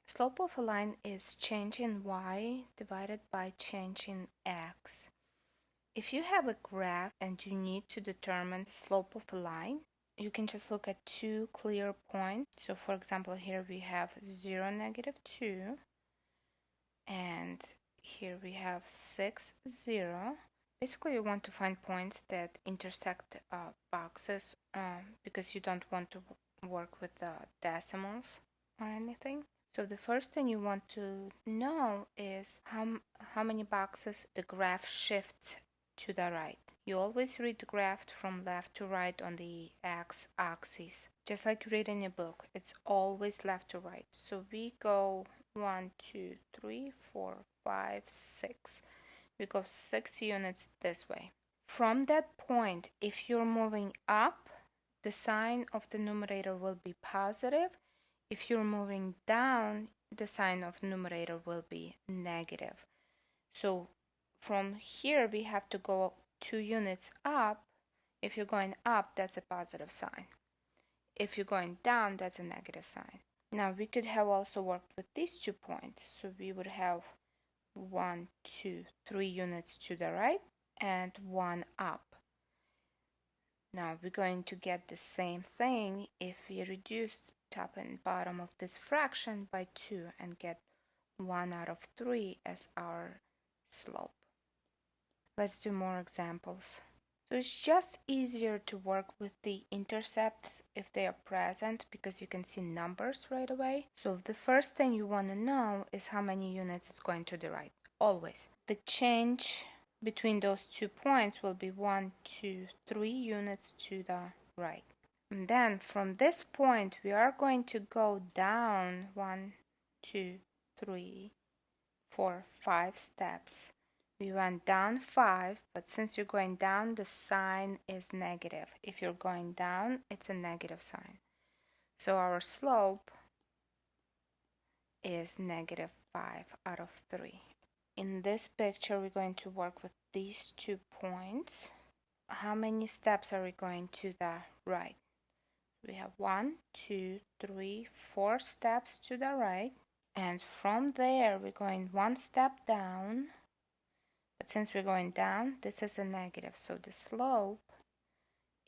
Slope of a line is change in y divided by change in x. If you have a graph and you need to determine slope of a line, you can just look at two clear points. So for example, here we have 0, -2, and here we have 6, 0. Basically, you want to find points that intersect boxes because you don't want to work with decimals or anything. So the first thing you want to know is how many boxes the graph shifts to the right. You always read the graph from left to right on the x-axis. Just like reading a book, it's always left to right. So we go 1, 2, 3, 4, 5, 6. We go 6 units this way. From that point, if you're moving up, the sign of the numerator will be positive. If you're moving down, the sign of the numerator will be negative. So from here, we have to go 2 units up. If you're going up, that's a positive sign. If you're going down, that's a negative sign. Now, we could have also worked with these 2 points. So we would have 1, 2, 3 units to the right and 1 up. Now we're going to get the same thing if we reduce top and bottom of this fraction by 2 and get 1 out of 3 as our slope. Let's do more examples. So it's just easier to work with the intercepts if they are present because you can see numbers right away. So the first thing you want to know is how many units it's going to the right, always. The change between those 2 points will be 1, 2, 3 units to the right. And then from this point, we are going to go down 1, 2, 3, 4, 5 steps. We went down 5, but since you're going down, the sign is negative. If you're going down, it's a negative sign. So our slope is -5 out of 3. In this picture, we're going to work with these 2 points. How many steps are we going to the right? We have 1, 2, 3, 4 steps to the right. And from there, we're going 1 step down. But since we're going down, this is a negative. So the slope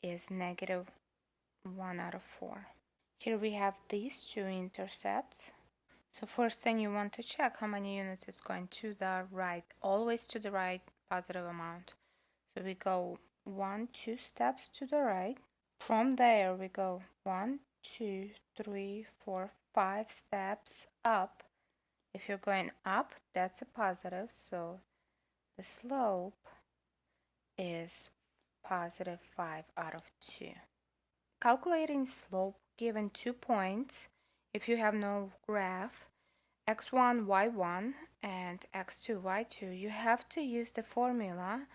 is -1 out of 4. Here we have these 2 intercepts. So first thing you want to check how many units is going to the right. Always to the right, positive amount. So we go 1, 2 steps to the right. From there we go 1, 2, 3, 4, 5 steps up. If you're going up, that's a positive, so the slope is +5 out of 2. Calculating slope given 2 points, if you have no graph, x1, y1 and x2, y2, you have to use the formula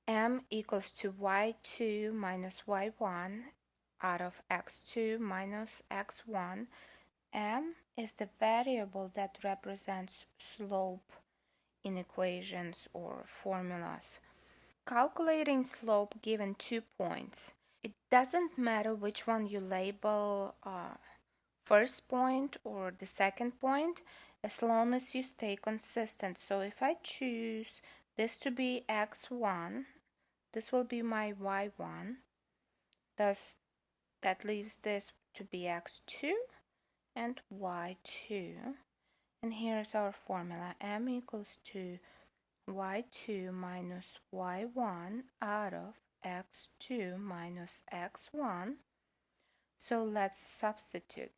m equals to y2 minus y1 out of x2 minus x1. M is the variable that represents slope in equations or formulas. Calculating slope given 2 points. It doesn't matter which one you label first point or the second point, as long as you stay consistent. So if I choose this to be x1, this will be my y1. Thus, that leaves this to be x2 and y2. And here's our formula. M equals to y2 minus y1 out of x2 minus x1. So let's substitute.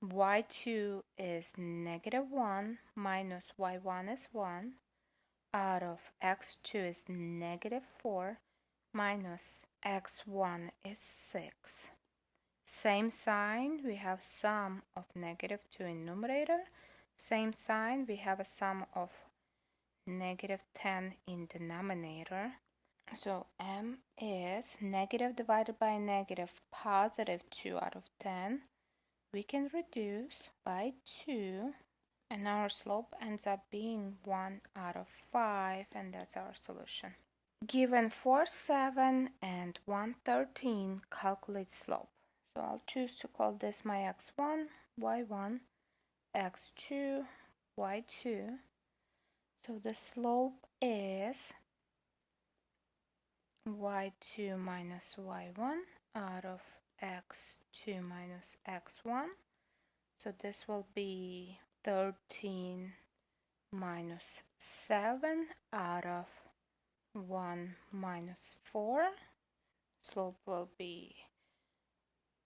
y2 is -1 minus y1 is 1 out of x2 is -4 minus x1 is 6. Same sign, we have sum of -2 in numerator. Same sign, we have a sum of -10 in denominator. So m is negative divided by negative, +2 out of 10. We can reduce by 2, and our slope ends up being 1 out of 5, and that's our solution. Given 4, 7, and 113, calculate slope. So I'll choose to call this my x1, y1, x2, y2. So the slope is y2 minus y1 out of x2 minus x1. So this will be 13 minus 7 out of 1 minus 4. Slope will be,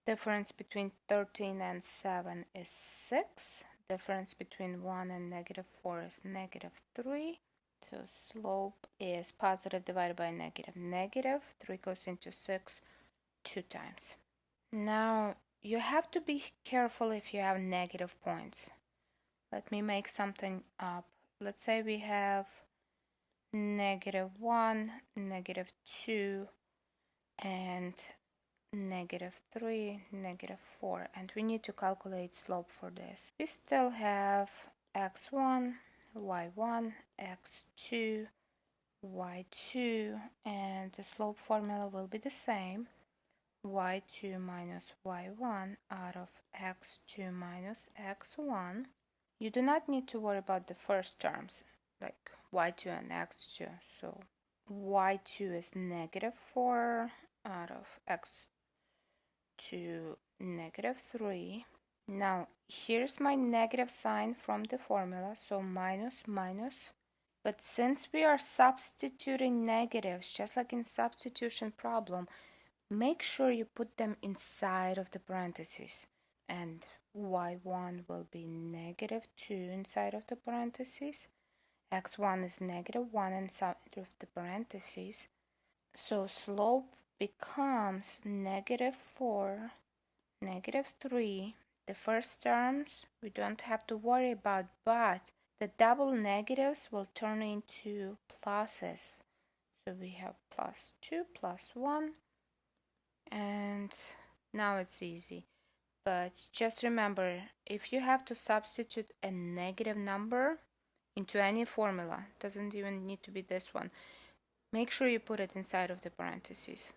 difference between 13 and 7 is 6. Difference between 1 and negative 4 is negative 3. So slope is positive divided by negative. Negative 3 goes into 6 2 times. Now you have to be careful if you have negative points. Let me make something up. Let's say we have negative 1, negative 2, and negative 3, negative 4, and we need to calculate slope for this. We still have x1, y1, x2, y2, and the slope formula will be the same. y2 minus y1 out of x2 minus x1. You do not need to worry about the first terms, like y2 and x2. So y2 is negative 4 out of x2 negative 3. Now here's my negative sign from the formula, so minus minus. But since we are substituting negatives, just like in substitution problem, make sure you put them inside of the parentheses. And y1 will be negative 2 inside of the parentheses. x1 is negative 1 inside of the parentheses. So slope becomes negative 4, negative 3. The first terms we don't have to worry about, but the double negatives will turn into pluses. So we have plus 2, plus 1, and now it's easy. But just remember, if you have to substitute a negative number into any formula, doesn't even need to be this one, make sure you put it inside of the parentheses.